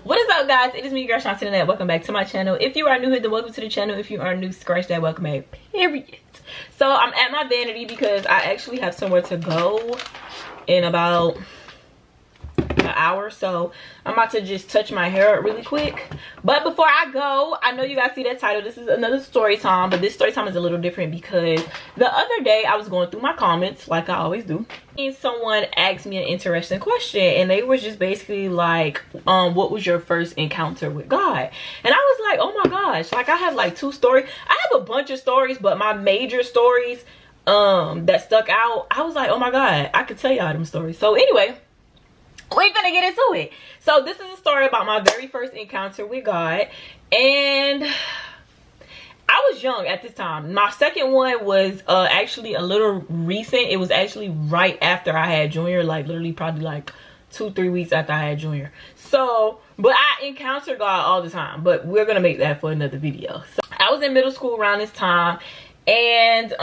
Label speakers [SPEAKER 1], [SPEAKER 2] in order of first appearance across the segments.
[SPEAKER 1] What is up, guys? It is me, your girl Shant'e, and welcome back to my channel. If you are new here, then welcome to the channel. If you are new, scratch that welcome back, period. So I'm at my vanity because I actually have somewhere to go in about an hour, so I'm about to just touch my hair up really quick. But before I go, I know you guys see that title. This is another story time, but this story time is a little different because the other day I was going through my comments like I always do, and someone asked me an interesting question, and they was just basically like, what was your first encounter with God? And I was like, oh my gosh, like I have like two stories. I have a bunch of stories, but my major stories that stuck out, I was like, oh my God, I could tell y'all them stories. So anyway, we're gonna get into it. So this is a story about my very first encounter with God, and I was young at this time. My second one was actually a little recent. It was actually right after I had Junior, like literally probably like 2-3 weeks after I had Junior. So, but I encounter God all the time, but we're gonna make that for another video. So I was in middle school around this time, and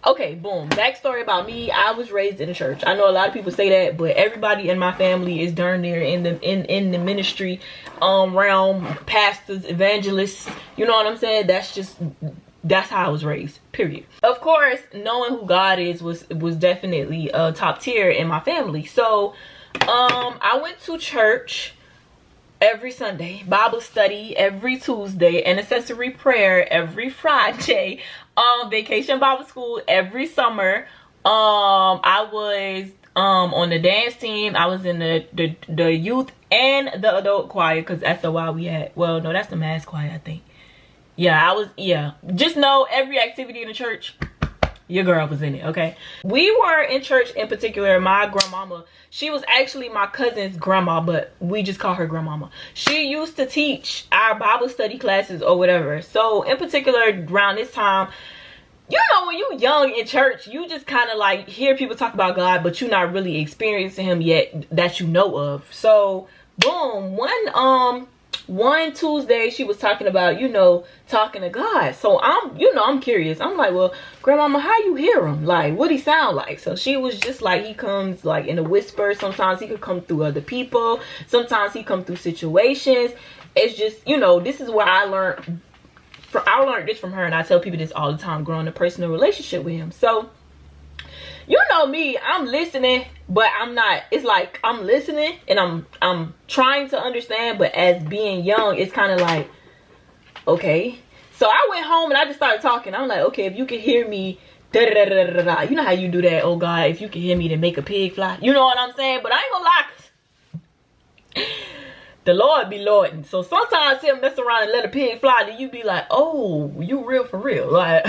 [SPEAKER 1] okay, boom, backstory about me. I was raised in a church. I know a lot of people say that, but everybody in my family is darn near in the ministry realm, pastors, evangelists, you know what I'm saying? That's how I was raised, period. Of course, knowing who God is was definitely top tier in my family. So I went to church every Sunday, Bible study every Tuesday, intercessory prayer every Friday, vacation Bible school every summer. I was on the dance team. I was in the youth and the adult choir, because that's the while we had, well no, that's the mass choir, I think. Yeah, I was, yeah, just know every activity in the church, your girl was in it, okay? We were in church in particular. My grandmama, she was actually my cousin's grandma, but we just call her grandmama. She used to teach our Bible study classes or whatever. So in particular, around this time, you know, when you young in church, you just kind of like hear people talk about God, but you're not really experiencing him yet that you know of. So boom, one Tuesday she was talking about, you know, talking to God. So I'm curious. I'm like, well, grandmama, how you hear him? Like, what he sound like? So she was just like, he comes like in a whisper. Sometimes he could come through other people. Sometimes he come through situations. It's just, you know, this is where I learned this from her, and I tell people this all the time, growing a personal relationship with him. So you know me, I'm listening, but I'm not, it's like I'm listening and I'm trying to understand, but as being young, it's kind of like, okay. So I went home and I just started talking. I'm like, okay, if you can hear me, da da da da da da, you know how you do that, oh God, if you can hear me, then make a pig fly. You know what I'm saying? But I ain't gonna lie, the Lord be Lording. So sometimes he'll mess around and let a pig fly, then you be like, oh, you real for real. Like,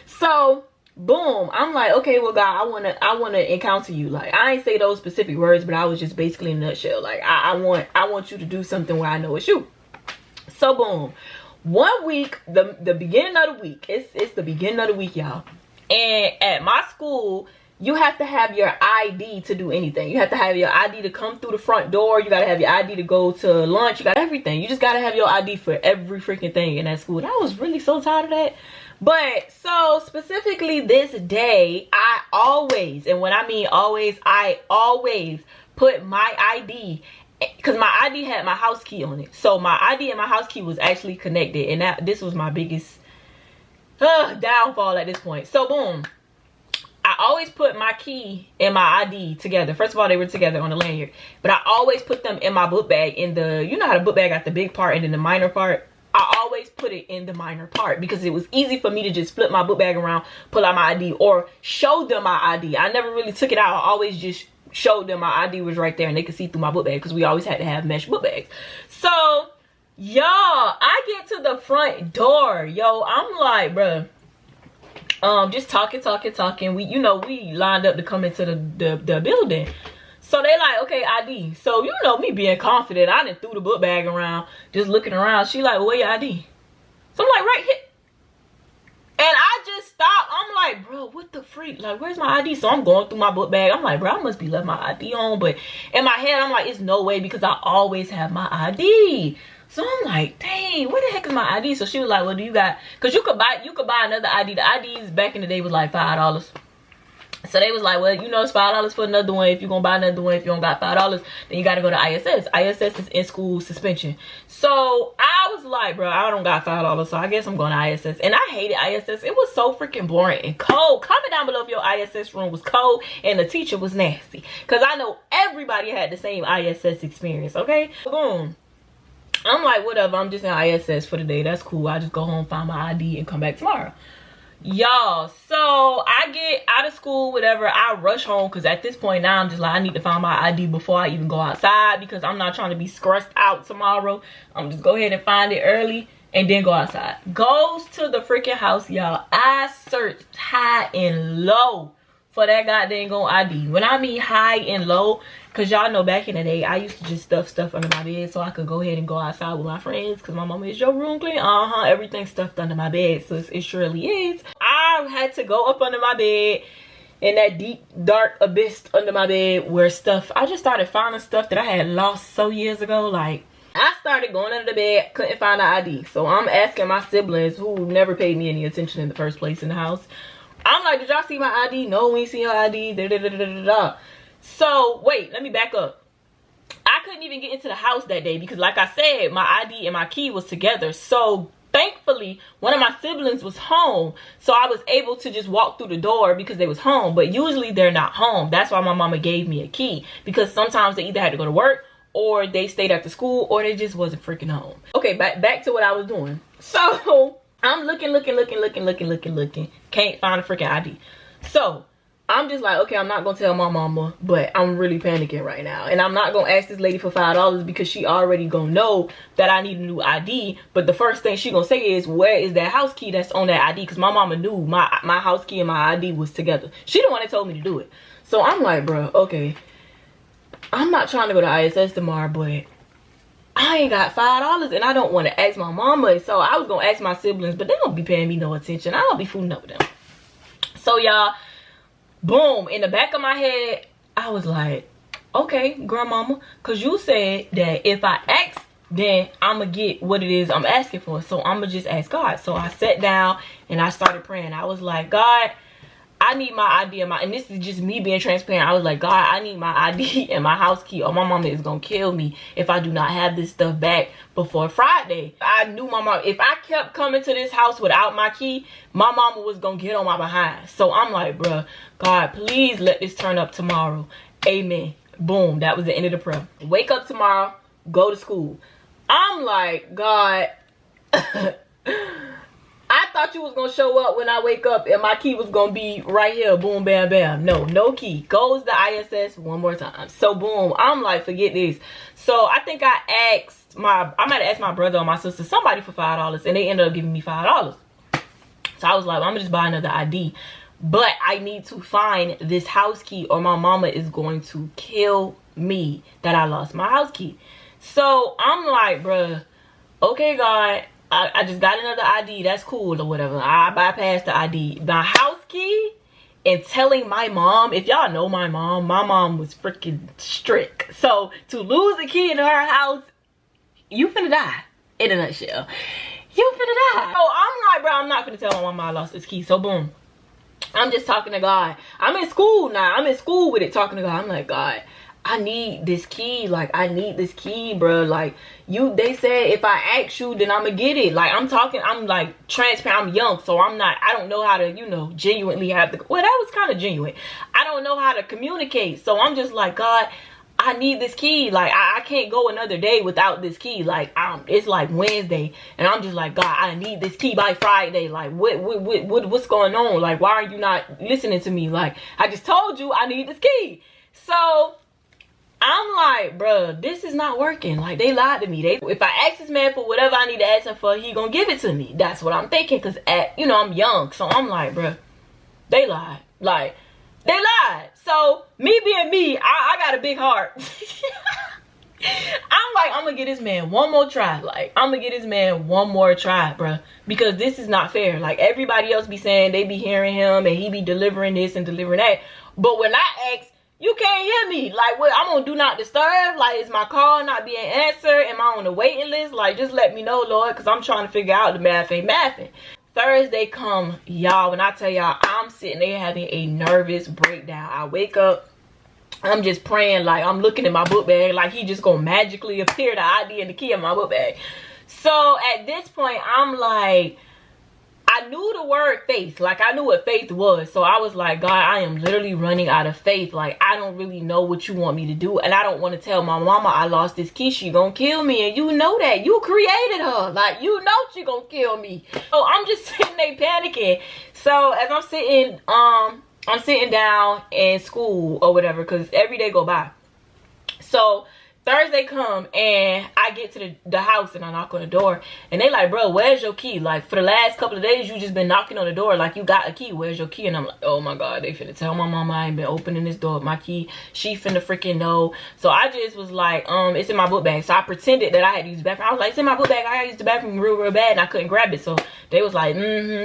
[SPEAKER 1] so boom, I'm like, okay, well God, I wanna encounter you. Like, I ain't say those specific words, but I was just basically in a nutshell, like I want you to do something where I know it's you. So boom, one week, the beginning of the week, it's the beginning of the week, y'all, and at my school you have to have your ID to do anything. You have to have your ID to come through the front door. You gotta have your ID to go to lunch. You got everything. You just gotta have your ID for every freaking thing in that school. And I was really so tired of that. But so specifically this day, I always, and when I mean always, I always put my ID, because my ID had my house key on it. So my ID and my house key was actually connected, and this was my biggest downfall at this point. So boom, I always put my key and my ID together. First of all, they were together on the lanyard, but I always put them in my book bag, in the, you know how the book bag got the big part and then the minor part. I always put it in the minor part because it was easy for me to just flip my book bag around, pull out my ID, or show them my ID. I never really took it out. I always just showed them my ID was right there and they could see through my book bag, because we always had to have mesh book bags. So y'all, I get to the front door, yo, I'm like, bruh, just talking. We, you know, we lined up to come into the building. So they like, okay, ID. So you know me being confident, I done threw the book bag around, just looking around. She like, well, where your ID? So I'm like, right here. And I just stopped. I'm like, bro, what the freak? Like, where's my ID? So I'm going through my book bag. I'm like, bro, I must be left my ID on. But in my head, I'm like, it's no way, because I always have my ID. So I'm like, dang, where the heck is my ID? So she was like, well, do you got, because you could buy another ID. The IDs back in the day was like $5. So they was like, well, you know, it's $5 for another one. If you're gonna buy another one, if you don't got $5, then you gotta go to ISS. ISS is in school suspension. So I was like, bro, I don't got $5, so I guess I'm going to ISS. And I hated ISS. It was so freaking boring and cold. Comment down below if your ISS room was cold and the teacher was nasty, because I know everybody had the same ISS experience. Okay, boom. I'm like, whatever, I'm just in ISS for the day. That's cool. I just go home, find my ID, and come back tomorrow. Y'all, so I get out of school, whatever. I rush home because at this point now I'm just like, I need to find my ID before I even go outside, because I'm not trying to be stressed out tomorrow. I'm just go ahead and find it early and then go outside. Goes to the freaking house, y'all. I searched high and low for that goddamn ID. When I mean high and low, because y'all know back in the day I used to just stuff under my bed so I could go ahead and go outside with my friends, because my mama, is your room clean? Everything's stuffed under my bed, so it surely is. I had to go up under my bed in that deep dark abyss under my bed where I just started finding stuff that I had lost so years ago. Like, I started going under the bed, couldn't find the ID, so I'm asking my siblings, who never paid me any attention in the first place in the house. I'm like, did y'all see my ID? No, we ain't seen your ID. Da, da, da, da, da, da. So wait, let me back up. I couldn't even get into the house that day because, like I said, my ID and my key was together. So thankfully one of my siblings was home, so I was able to just walk through the door because they was home. But usually they're not home. That's why my mama gave me a key, because sometimes they either had to go to work or they stayed after school or they just wasn't freaking home. Okay, back to what I was doing. So I'm looking, can't find a freaking ID. So I'm just like, okay, I'm not gonna tell my mama, but I'm really panicking right now. And I'm not gonna ask this lady for $5 because she already gonna know that I need a new ID. But the first thing she gonna say is, where is that house key that's on that ID? Because my mama knew my house key and my ID was together. She the one that told me to do it. So I'm like, bro, okay, I'm not trying to go to ISS tomorrow, but I ain't got $5 and I don't want to ask my mama. So I was gonna ask my siblings, but they don't be paying me no attention. I don't be fooling up with them. So y'all, boom, in the back of my head, I was like, okay, grandmama, because you said that if I ask, then I'm going to get what it is I'm asking for. So I'm going to just ask God. So I sat down and I started praying. I was like, God, I need my ID and this is just me being transparent. I was like, God, I need my ID and my house key, or my mama is going to kill me if I do not have this stuff back before Friday. I knew my mom, if I kept coming to this house without my key, my mama was going to get on my behind. So I'm like, bruh, God, please let this turn up tomorrow. Amen. Boom. That was the end of the prayer. Wake up tomorrow, go to school. I'm like, God, I thought you was gonna show up when I wake up and my key was gonna be right here. Boom, bam, bam. No key. Goes to ISS one more time. So boom, I'm like, forget this. So I think I might have asked my brother or my sister, somebody, for $5, and they ended up giving me $5. So I was like, well, I'm gonna just buy another ID, but I need to find this house key or my mama is going to kill me that I lost my house key. So I'm like, bruh, okay, God, I just got another ID. That's cool or whatever. I bypassed the ID. My house key, and telling my mom, if y'all know my mom was freaking strict. So to lose a key in her house, you finna die. In a nutshell. You finna die. So I'm like, bro, I'm not finna tell my mama I lost this key. So boom, I'm just talking to God. I'm in school now. I'm in school with it, talking to God. I'm like, God, I need this key. Like, I need this key, bro. Like, they said if I ask you, then I'm gonna get it. Like, I'm like transparent. I'm young, so I don't know how to, you know, genuinely have the, well, that was kind of genuine. I don't know how to communicate. So I'm just like, God, I need this key. Like, I can't go another day without this key. Like, it's like Wednesday, and I'm just like, God, I need this key by Friday. Like, what's going on? Like, why are you not listening to me? Like, I just told you I need this key. So I'm like, bruh, this is not working. Like, they lied to me. If I ask this man for whatever I need to ask him for, he gonna give it to me. That's what I'm thinking, because, you know, I'm young. So I'm like, bruh, they lied. Like, they lied. So me being me, I got a big heart. I'm like, I'm gonna get this man one more try. Like, I'm gonna get this man one more try, bruh, because this is not fair. Like, everybody else be saying they be hearing him and he be delivering this and delivering that. But when I ask, you can't hear me. Like, what, I'm on do not disturb? Like, is my call not being answered? Am I on the waiting list? Like, just let me know, Lord, because I'm trying to figure out the math ain't mathing. Thursday come, y'all, when I tell y'all, I'm sitting there having a nervous breakdown. I wake up, I'm just praying, like I'm looking at my book bag like he just gonna magically appear, the ID and the key in my book bag. So at this point, I'm like, I knew the word faith, like I knew what faith was. So I was like, God, I am literally running out of faith. Like, I don't really know what you want me to do, and I don't want to tell my mama I lost this key. She gonna kill me, and you know that. You created her, like, you know she gonna kill me. So I'm just sitting there panicking. So as I'm sitting down in school or whatever, because every day go by. So Thursday come and I get to the house and I knock on the door, and they like, bro, where's your key? Like, for the last couple of days you just been knocking on the door like you got a key. Where's your key? And I'm like, oh my God, they finna tell my mama I ain't been opening this door with my key. She finna freaking know. So I just was like, it's in my book bag. So I pretended that I had to use the bathroom. I was like, it's in my book bag. I gotta use the bathroom real bad, and I couldn't grab it. So they was like,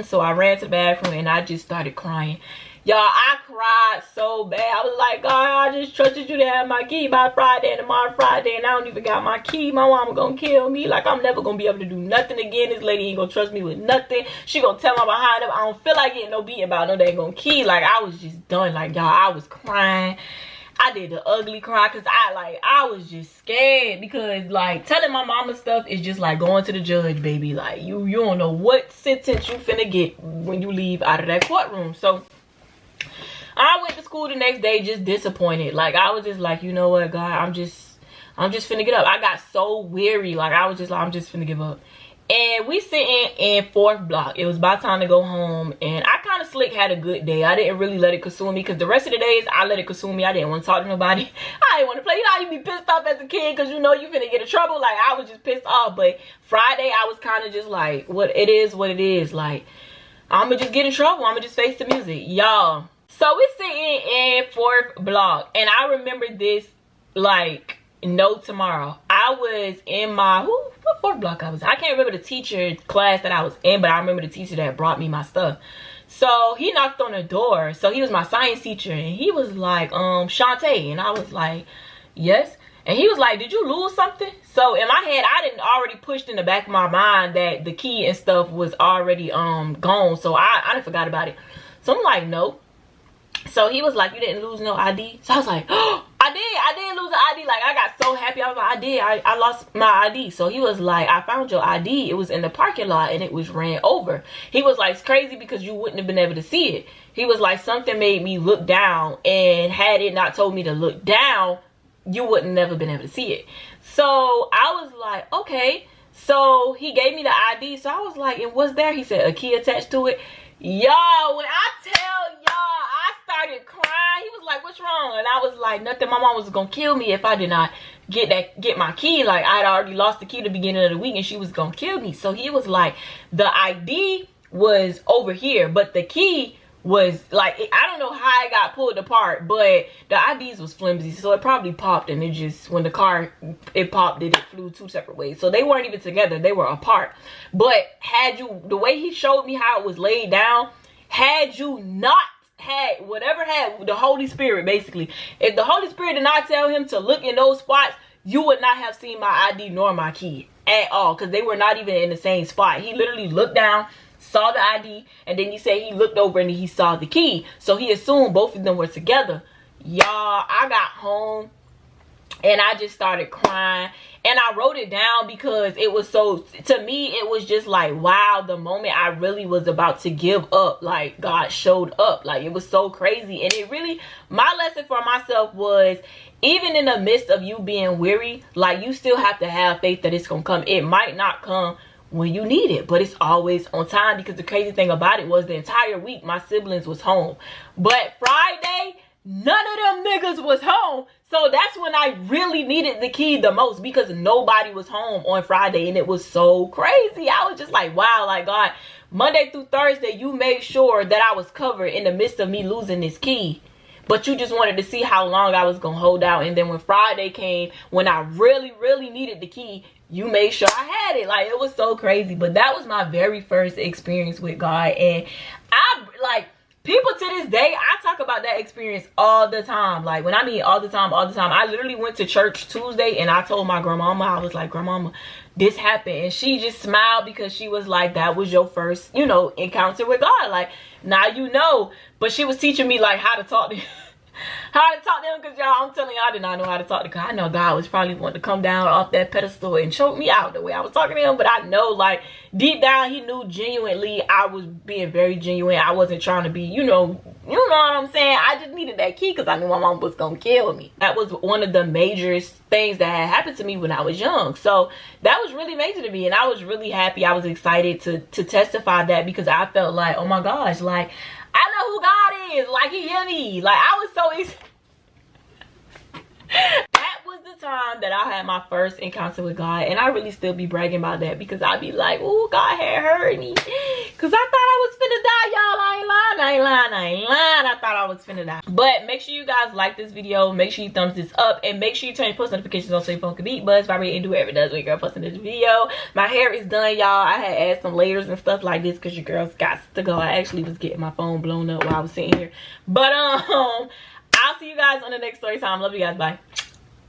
[SPEAKER 1] So I ran to the bathroom and I just started crying. Y'all, I cried so bad. I was like, God, I just trusted you to have my key by Friday, and tomorrow Friday, and I don't even got my key. My mama gonna kill me. Like, I'm never gonna be able to do nothing again. This lady ain't gonna trust me with nothing. She gonna tell my behind up. I don't feel like getting no beating about no dang key. Like, I was just done. Like, y'all, I was crying. I did the ugly cry because I was just scared, because like telling my mama stuff is just like going to the judge, baby. Like, you don't know what sentence you finna get when you leave out of that courtroom. So I went to school the next day just disappointed. Like, I was just like, you know what, God, I'm just finna get up. I got so weary. Like, I was just like, I'm just finna give up. And we sitting in 4th block. It was about time to go home, and I kind of slick had a good day. I didn't really let it consume me, because the rest of the days I let it consume me. I didn't want to talk to nobody. I didn't want to play. You know how you be pissed off as a kid because you know you finna get in trouble? Like, I was just pissed off. But Friday I was kind of just like, what it is. Like, I'm gonna just get in trouble. I'm gonna just face the music, y'all. So we sitting in 4th block, and I remember this like no tomorrow. I was in my what 4th block I was in? I can't remember the teacher class that I was in, but I remember the teacher that brought me my stuff. So he knocked on the door. So he was my science teacher, and he was like, Shant'e, and I was like, yes. And he was like, did you lose something? So in my head, I didn't already pushed in the back of my mind that the key and stuff was already gone. So I didn't forgot about it. So I'm like, no. So he was like, you didn't lose no ID? So I was like, oh, I did lose an ID. Like, I got so happy. I was like, I did. I lost my ID. So he was like, I found your ID. It was in the parking lot, and it was ran over. He was like, it's crazy because you wouldn't have been able to see it. He was like, something made me look down, and had it not told me to look down, you wouldn't never been able to see it. So I was like, okay. So he gave me the ID. So I was like, and what's there? He said, a key attached to it. Y'all, when I tell y'all, I started crying. He was like, what's wrong? And I was like, nothing. My mom was gonna kill me if I did not get my key. Like, I had already lost the key at the beginning of the week, and she was gonna kill me. So he was like, the ID was over here, but the key was like, I don't know how it got pulled apart, but the IDs was flimsy, so it probably popped, and it just, when the car, it popped, it flew 2 separate ways. So they weren't even together, they were apart. But had you, the way he showed me how it was laid down, had you not had, whatever had the Holy Spirit, basically, if the Holy Spirit did not tell him to look in those spots, you would not have seen my ID nor my key at all, because they were not even in the same spot. He literally looked down, saw the ID, and then he said he looked over and he saw the key. So he assumed both of them were together. Y'all, I got home and I just started crying, and I wrote it down because it was so, to me, it was just like, wow, the moment I really was about to give up, like, God showed up. Like, it was so crazy. And it really, my lesson for myself was, even in the midst of you being weary, like, you still have to have faith that it's gonna come. It might not come when you need it, but it's always on time. Because the crazy thing about it was, the entire week my siblings was home, but Friday none of them niggas was home. So that's when I really needed the key the most, because nobody was home on Friday, and it was so crazy. I was just like, wow, like, God, Monday through Thursday you made sure that I was covered in the midst of me losing this key, but you just wanted to see how long I was gonna hold out. And then when Friday came, when I really needed the key, you made sure I had it. Like, it was so crazy. But that was my very first experience with God, and I, like, people to this day, I talk about that experience all the time. Like, when I mean all the time, I literally went to church Tuesday and I told my grandmama, I was like, grandmama, this happened. And she just smiled because she was like, that was your first, you know, encounter with God. Like, now you know. But she was teaching me, like, how to talk to him. How to talk to him, because y'all, I'm telling y'all, I did not know how to talk to God. I know God was probably wanting to come down off that pedestal and choke me out the way I was talking to him, but I know, like, deep down, he knew genuinely I was being very genuine. I wasn't trying to be, you know what I'm saying? I just needed that key because I knew my mom was gonna kill me. That was one of the major things that had happened to me when I was young. So that was really major to me, and I was really happy. I was excited to testify that, because I felt like, oh my gosh, like, I know who God is. Like, he hear me. Like, I was so excited. That was the time that I had my first encounter with God, and I really still be bragging about that, because I be like, oh, God had heard me, because I thought I was finna die, y'all. I ain't lying. I thought I was finna die. But make sure you guys like this video, make sure you thumbs this up, and make sure you turn your post notifications on so your phone can beat buzz, vibrate, and do whatever it does when your girl posting this video. My hair is done, y'all. I had added some layers and stuff like this because your girl's got to go. I actually was getting my phone blown up while I was sitting here, but I'll see you guys on the next story time. Love you guys. Bye.